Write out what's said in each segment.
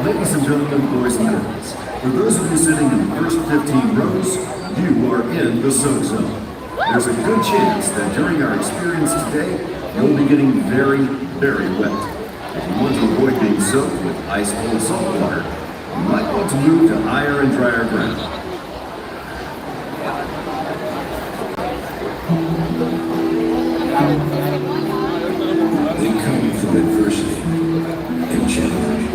Ladies and gentlemen, boys and girls, for those of you sitting in the first 15 rows, you are in the soak zone. There's a good chance that during our experience today, you'll be getting very, very wet. If you want to avoid being soaked with ice-cold salt water, you might want to move to higher and drier ground. We come from adversity. and challenge.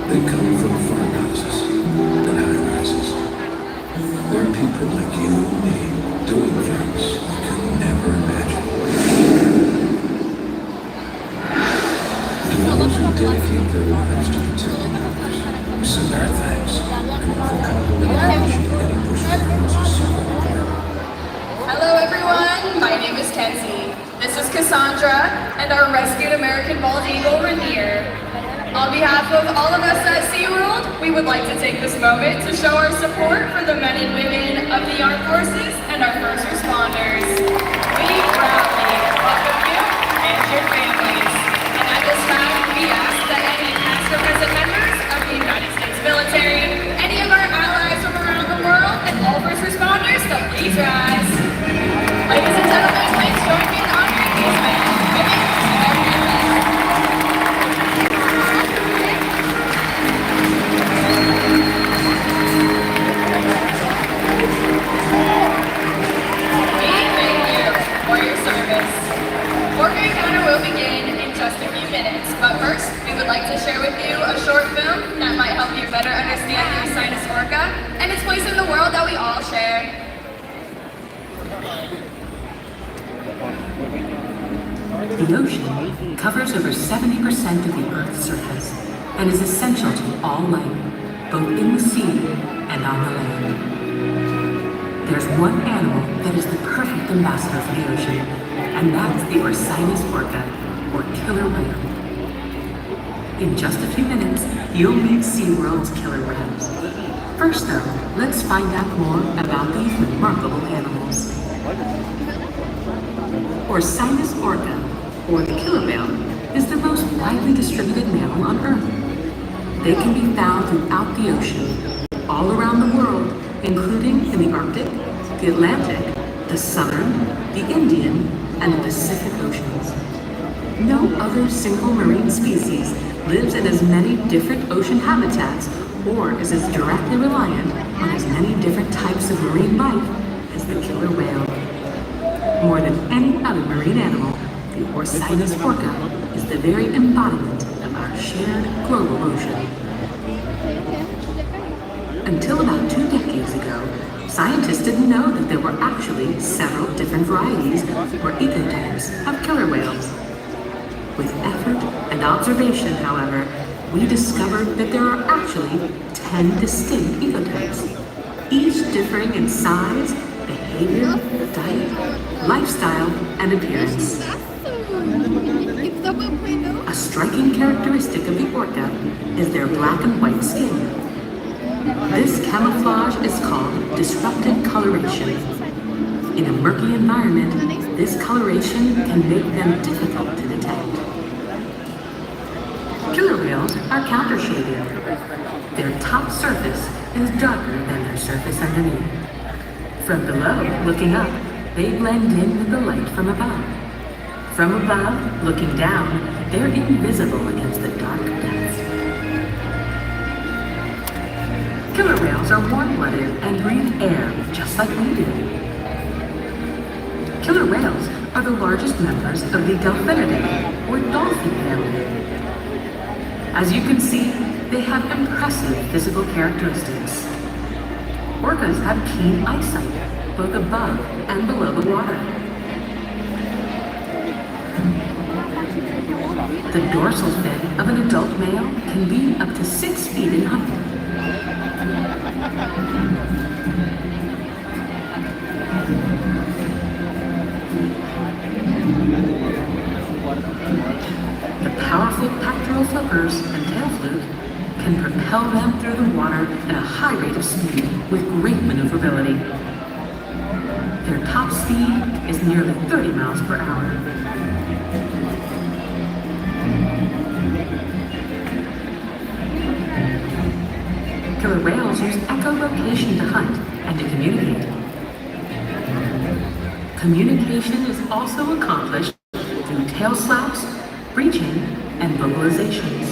They come from farmhouses and high-rises. They're people like you and me, doing things you could never imagine. To those who dedicate their lives to protecting others, we send our thanks and overcome any perseverance of SeaWorld. Hello everyone, my name is Kenzie. This is Cassandra and our rescued American bald eagle, Rainier. On behalf of all of us at SeaWorld, we would like to take this moment to show our support for the men and women of the armed forces and our first responders. We proudly welcome you and your families. And at this time, we ask that any past or present members of the United States military, any of our allies from around the world, and all first responders to please rise. Ladies and gentlemen, please join me in honoring these men, women, and their families. We thank you for your service. Orca Encounter will begin in just a few minutes, but first, we would like to share with you a short film that might help you better understand the Ursinus orca and its place in the world that we all share. The ocean covers over 70% of the Earth's surface and is essential to all life, both in the sea and on the land. There's one animal that is the perfect ambassador for the ocean, and that's the Ursinus orca, or killer whale. In just a few minutes, you'll meet SeaWorld's killer whales. First though, let's find out more about these remarkable animals. Ursinus orca, or the killer whale, is the most widely distributed mammal on Earth. They can be found throughout the ocean, all around the world, including in the Arctic, the Atlantic, the Southern, the Indian, and the Pacific Oceans. No other single marine species lives in as many different ocean habitats or is as directly reliant on as many different types of marine life as the killer whale. More than any other marine animal, the Ursinus orca is the very embodiment of our shared global ocean. Until about 2 decades ago, scientists didn't know that there were actually several different varieties or ecotypes of killer whales. With effort and observation, however, we discovered that there are actually 10 distinct ecotypes, each differing in size, behavior, diet, lifestyle, and appearance. A striking characteristic of the orca is their black and white skin. This camouflage is called disrupted coloration. In a murky environment, this coloration can make them difficult to detect. Killer whales are countershaded. Their top surface is darker than their surface underneath. From below, looking up, they blend in with the light from above. From above, looking down, they're invisible against the dark depths. Killer whales are warm-blooded and breathe air just like we do. Killer whales are the largest members of the Delphinidae, or dolphin family. As you can see, they have impressive physical characteristics. Orcas have keen eyesight, both above and below the water. The dorsal fin of an adult male can be up to 6 feet in height. The powerful pectoral flippers and tail fluke can propel them through the water at a high rate of speed with great maneuverability. Their top speed is nearly 30 miles per hour. Killer whales use echolocation to hunt and to communicate. Communication is also accomplished through tail slaps, breaching, and vocalizations.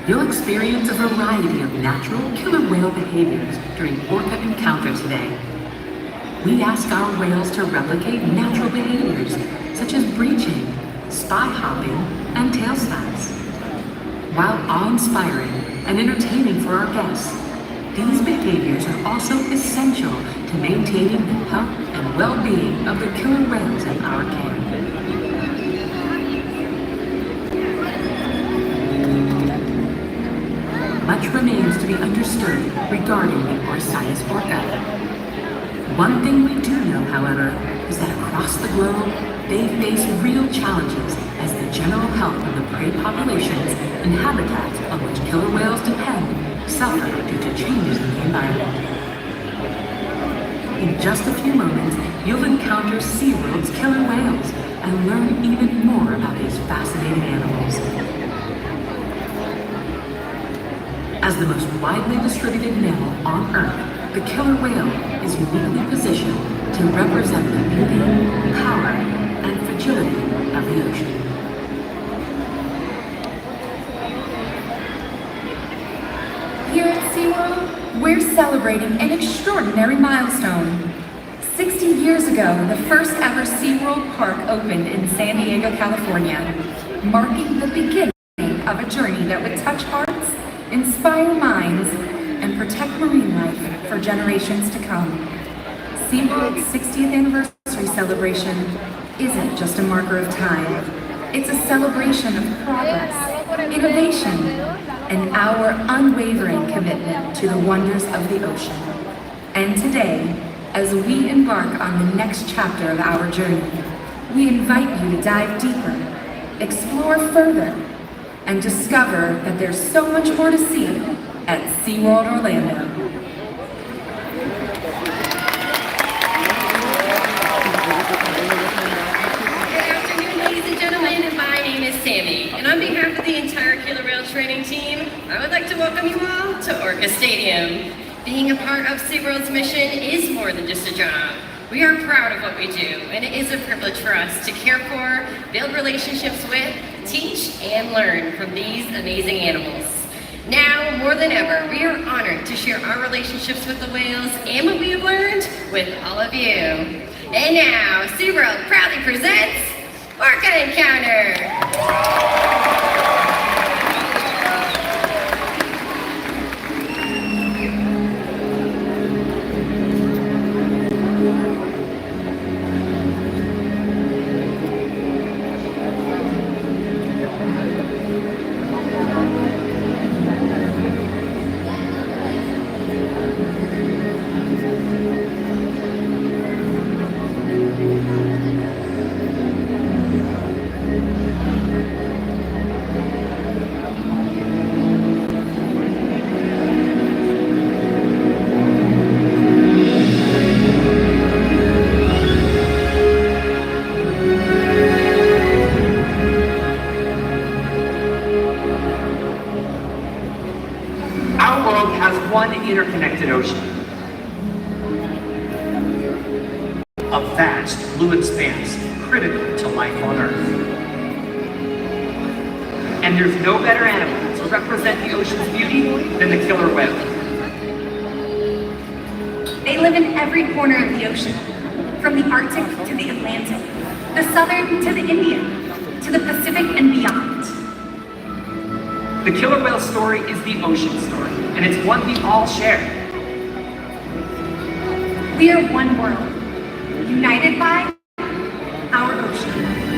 You'll experience a variety of natural killer whale behaviors during Orca Encounter today. We ask our whales to replicate natural behaviors such as breaching, spy hopping, and tail slaps. While awe-inspiring and entertaining for our guests, these behaviors are also essential to maintaining the health and well-being of the killer whales in our care. Much remains to be understood regarding the Orca. One thing we do know, however, is that across the globe, they face real challenges as the general health of the prey populations and habitats on which killer whales depend suffer due to changes in the environment. In just a few moments, you'll encounter SeaWorld's killer whales and learn even more about these fascinating animals. As the most widely distributed mammal on Earth, the killer whale is uniquely positioned to represent the beauty, power, and fragility of the ocean. Here at SeaWorld, we're celebrating an extraordinary milestone. 60 years ago, the first ever SeaWorld park opened in San Diego, California, marking the beginning of a journey that would touch hearts, inspire minds, and protect marine life for generations to come. SeaWorld's 60th anniversary celebration isn't just a marker of time. It's a celebration of progress, innovation, and our unwavering commitment to the wonders of the ocean. And today, as we embark on the next chapter of our journey, we invite you to dive deeper, explore further, and discover that there's so much more to see at SeaWorld Orlando. Sammy, and on behalf of the entire killer whale training team, I would like to welcome you all to Orca Stadium. Being a part of SeaWorld's mission is more than just a job. We are proud of what we do, and it is a privilege for us to care for, build relationships with, teach, and learn from these amazing animals. Now, more than ever, we are honored to share our relationships with the whales and what we have learned with all of you. And now, SeaWorld proudly presents Orca Encounter! One interconnected ocean. A vast blue expanse critical to life on Earth. And there's no better animal to represent the ocean's beauty than the killer whale. They live in every corner of the ocean, from the Arctic to the Atlantic, the Southern to the Indian, to the Pacific and beyond. The killer whale story is the ocean story, and it's one we all share. We are one world, united by our ocean.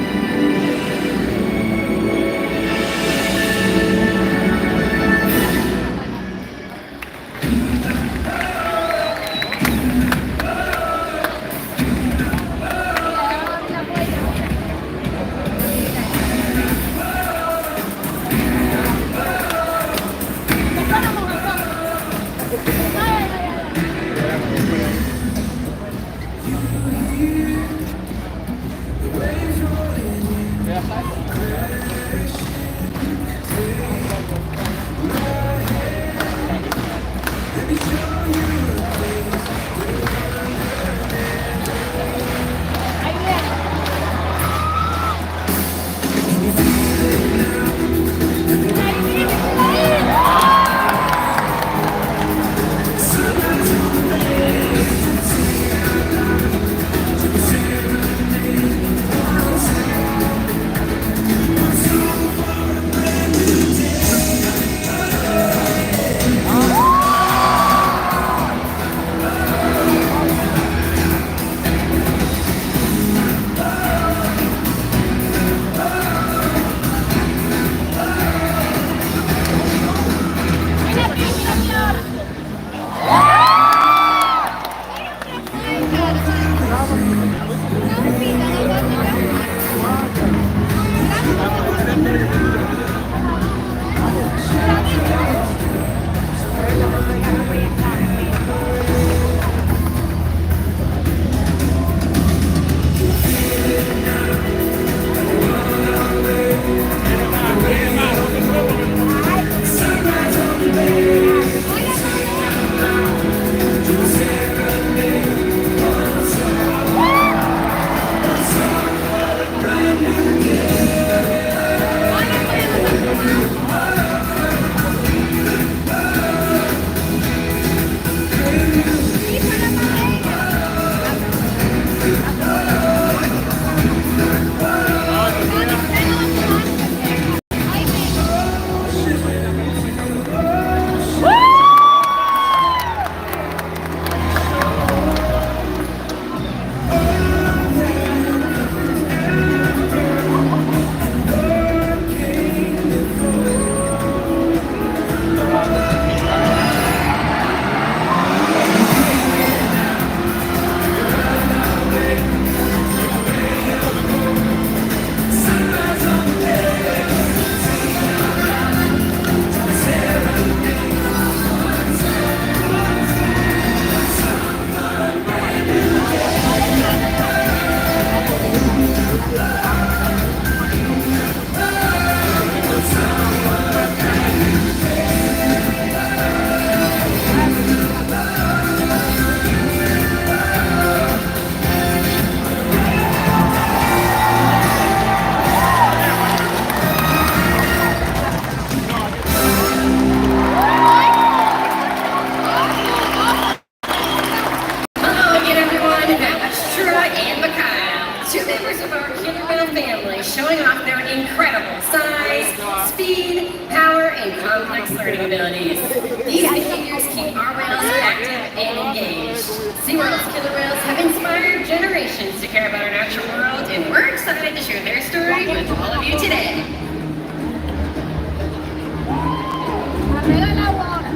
family, showing off their incredible size, speed, power, and complex learning abilities. These behaviors keep our whales active and engaged. SeaWorld's killer whales have inspired generations to care about our natural world, and we're excited to share their story with all of you today.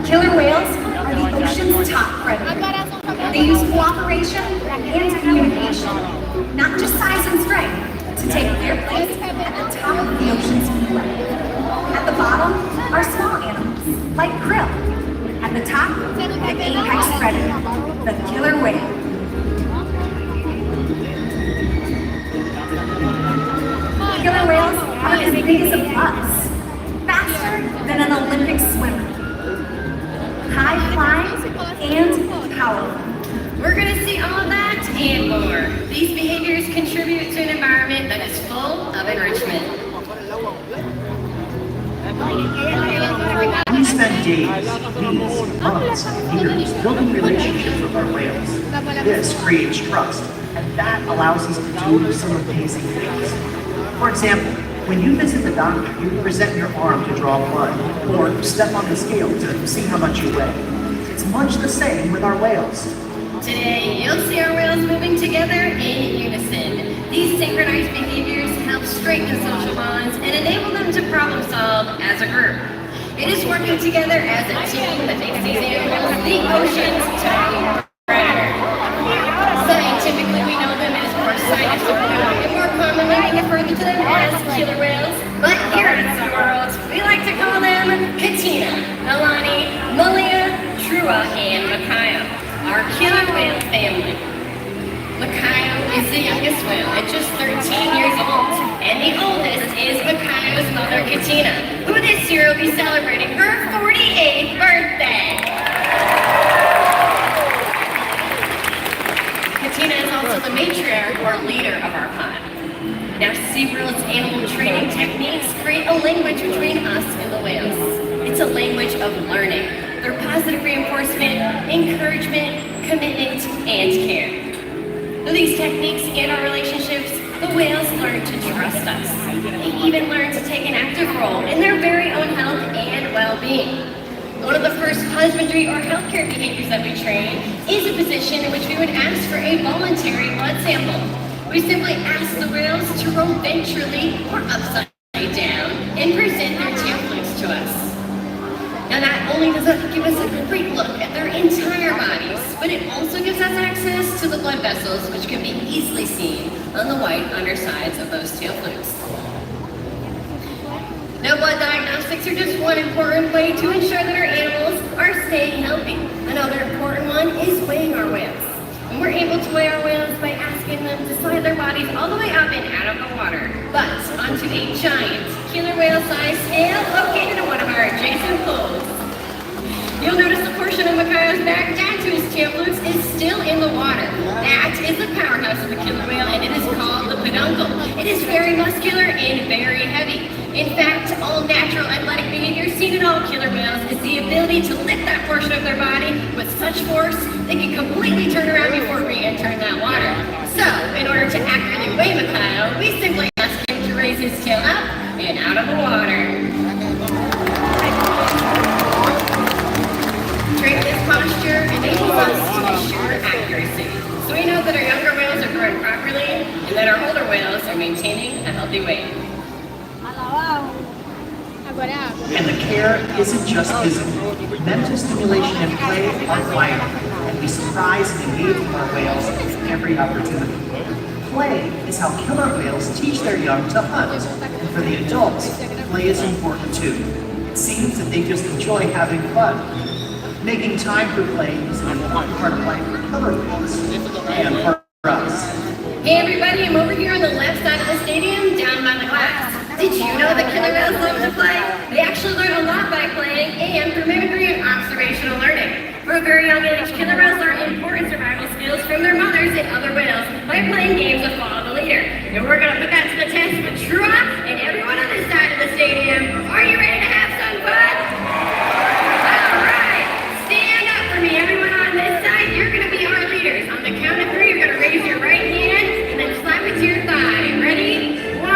Killer whales are the ocean's top predator. They use cooperation and communication, not just size and strength, to take their place at the top of the ocean's food web. At the bottom are small animals, like krill. At the top, the apex predator, the killer whale. Killer whales are as big as a bus, faster than an Olympic swimmer. High flying and powerful. We're going to see all of that and more. These behaviors contribute to an environment that is full of enrichment. We spend days, weeks, months, and years building relationships with our whales. This creates trust, and that allows us to do some amazing things. For example, when you visit the doctor, you present your arm to draw blood, or step on the scale to see how much you weigh. It's much the same with our whales. Today, you'll see our whales moving together in unison. These synchronized behaviors help strengthen social bonds and enable them to problem solve as a group. It is working together as a team that makes these animals the ocean's top predator. Scientifically, we know them as Orca, and more commonly we refer to them as killer whales. But here at SeaWorld, we like to call them Katina, Alani, Malia, Trua, and Makayo, our killer whale family. Makayo is the youngest whale at just 13 years old, and the oldest is Makayo's mother, Katina, who this year will be celebrating her 48th birthday. Katina is also the matriarch or leader of our pod. Now, SeaWorld's animal training techniques create a language between us and the whales. It's a language of learning. They're positive reinforcement, encouragement, commitment, and care. Through these techniques and our relationships, the whales learn to trust us. They even learn to take an active role in their very own health and well-being. One of the first husbandry or healthcare behaviors that we train is a position in which we would ask for a voluntary blood sample. We simply ask the whales to roll ventrally or upside down and present their tail flukes to us. Now not only does that give us a great look at their entire bodies, but it also gives us access to the blood vessels, which can be easily seen on the white undersides of those tail flukes. Now, blood diagnostics are just one important way to ensure that our animals are staying healthy. Another important one is weighing our whales. And we're able to weigh our whales by asking them to slide their bodies all the way up and out of the water, but onto a giant killer whale-sized scale located in one of our adjacent pools. You'll notice a portion of Makayo's back down to his tail flukes is still in the water. That is the powerhouse of the killer whale, and it is called the peduncle. It is very muscular and very heavy. In fact, all natural athletic behavior seen in all killer whales is the ability to lift that portion of their body with such force they can completely turn around before re-entering that water. So, in order to accurately weigh Makayo, we simply ask him to raise his tail up and out of the water. Training this posture enables us to ensure accuracy. So we know that our younger whales are growing properly and that our older whales are maintaining a healthy weight. And the care isn't just physical. Mental stimulation and play are vital, and we surprise and engage with our whales at every opportunity. Play is how killer whales teach their young to hunt, and for the adults, play is important too. It seems that they just enjoy having fun. Making time for play is an important part of life for killer whales, and for us. Hey everybody, I'm over here on the left side of the stadium, down by the glass. Did you know that killer whales love to play? They actually learn a lot by playing and through mimicry and observational learning. For a very young age, killer whales learn important survival skills from their mothers and other whales by playing games of follow the leader. And we're going to put that to the test with Trua and everyone on this side of the stadium. Are you ready to have some fun? Alright, stand up for me, everyone on this side. You're going to be our leaders. On the count of 3, you're going to raise your right hand and then slap it to your thigh. Ready? 1,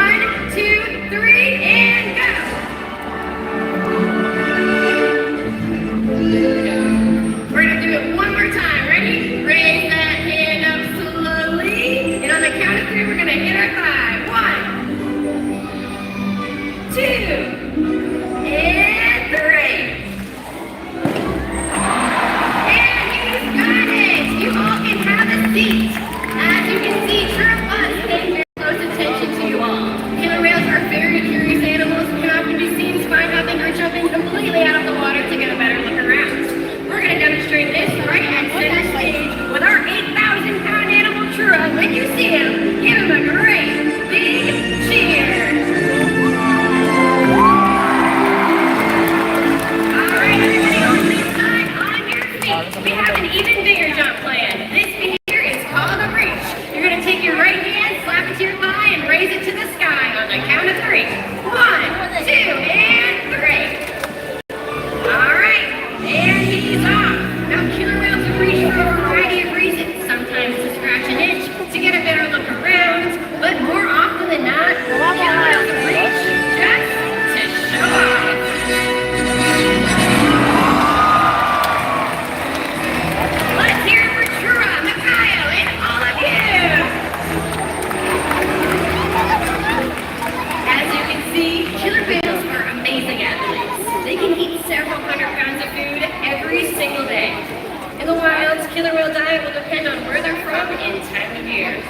depend on where they're from and time of year.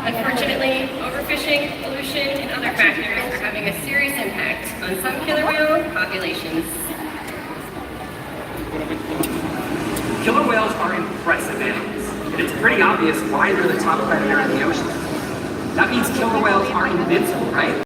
Unfortunately, overfishing, pollution, and other factors are having a serious impact on some killer whale populations. Killer whales are impressive animals, and it's pretty obvious why they're the top predator in the ocean. That means killer whales are invincible, right?